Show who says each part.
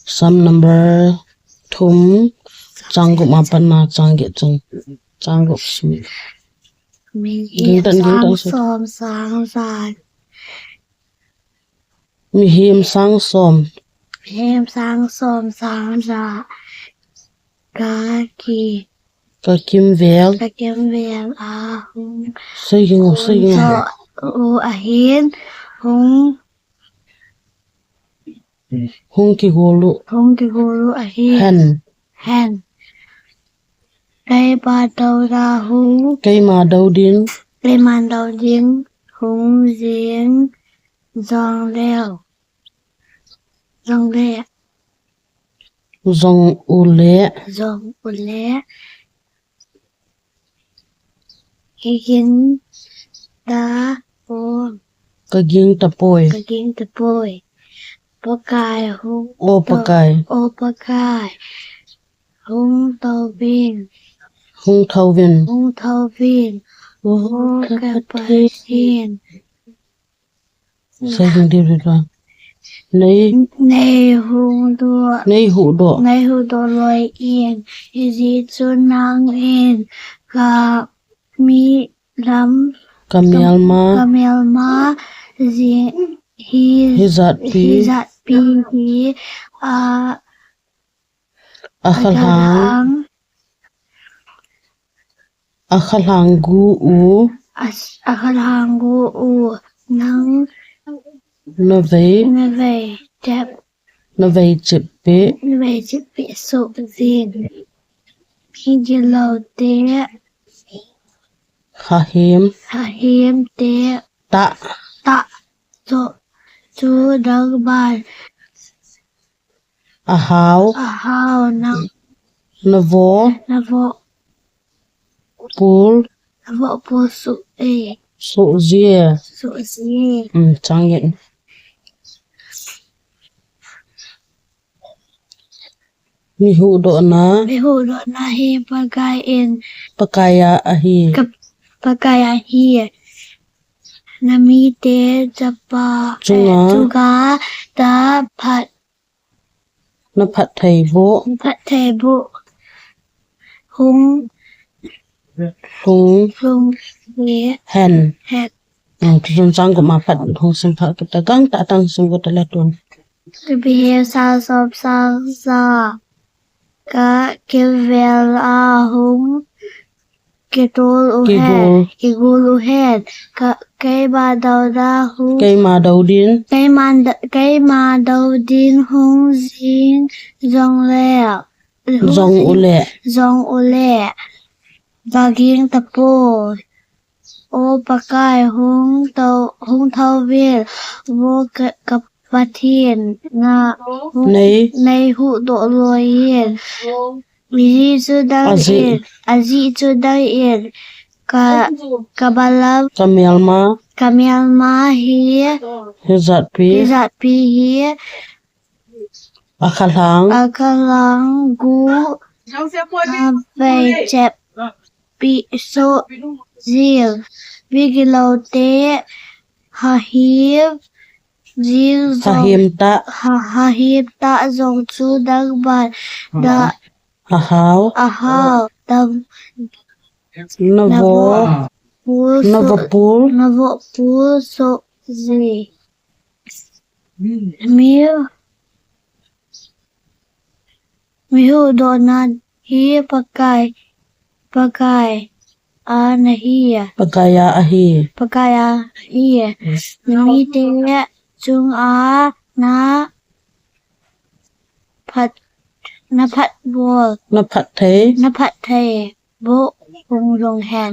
Speaker 1: Some number thum changup mapan na changi chung changup sum.
Speaker 2: Mi
Speaker 1: Ging tan
Speaker 2: som sang san.
Speaker 1: Mi him sang som.
Speaker 2: Hem sang som sang sa. Ka ki.
Speaker 1: Ka kim vel.
Speaker 2: Ka kem vel a hung.
Speaker 1: Saying.
Speaker 2: So u a hin hung.
Speaker 1: Hung ki golu.
Speaker 2: Hung ki guru a hin. Hen. Cây ba đầu ra hung.
Speaker 1: Cây mà đầu điên.
Speaker 2: Cây mà đầu điên. Hung giếng. Dòng leo. Dòng lẹ.
Speaker 1: Dòng u lẹ.
Speaker 2: Dòng u lẹ. Kigin ta po.
Speaker 1: Kaging tapoy.
Speaker 2: Kagin tapoy. Pakai hung.
Speaker 1: O pakai.
Speaker 2: O pakai. Hung tàu viên.
Speaker 1: Hung thâu viên.
Speaker 2: Hung thâu viên.
Speaker 1: O
Speaker 2: kapathin.
Speaker 1: Saying đi rồi.
Speaker 2: Nay hung đua.
Speaker 1: Nay hụ độ.
Speaker 2: Nay hụ độ loài yên. Di chu nang yên. Ka mi lam.
Speaker 1: Kamel ma. Hizat pi
Speaker 2: hi
Speaker 1: akhalang gu u
Speaker 2: nang
Speaker 1: na vei chip pe
Speaker 2: so zin hi lo te him te
Speaker 1: ta
Speaker 2: so chu dag ban
Speaker 1: a hao
Speaker 2: nang
Speaker 1: na vo pul
Speaker 2: su e
Speaker 1: su zia chang yin mi hu do na
Speaker 2: hi
Speaker 1: pakaya ahi
Speaker 2: nami te japa chuga ta phat
Speaker 1: na phat thai vo
Speaker 2: hung ve
Speaker 1: hen chung chang ko ma phat hung sim phat ta gang ta tang sim ko ta la ton
Speaker 2: be sa som sang sa ka kevel a hung Kitol u head cây ba đầu ra hung
Speaker 1: cây mà đầu điên
Speaker 2: hung zin dòng u lẹ và giếng tapo o pakai hung thâu viên vô kapathin na nay hụ độ lôi yên Azi chu dang in kabalam kamel ma hi
Speaker 1: hizat pi
Speaker 2: hi akhalang gu vei chep pi so zil vigilo te hahim ta zong chu dang ban da
Speaker 1: a hao
Speaker 2: tam
Speaker 1: na vo
Speaker 2: pul so zi mi hu do na hi pakai a na hi
Speaker 1: pakaya ahi
Speaker 2: mi te chung a na phat thai bo hung rong hen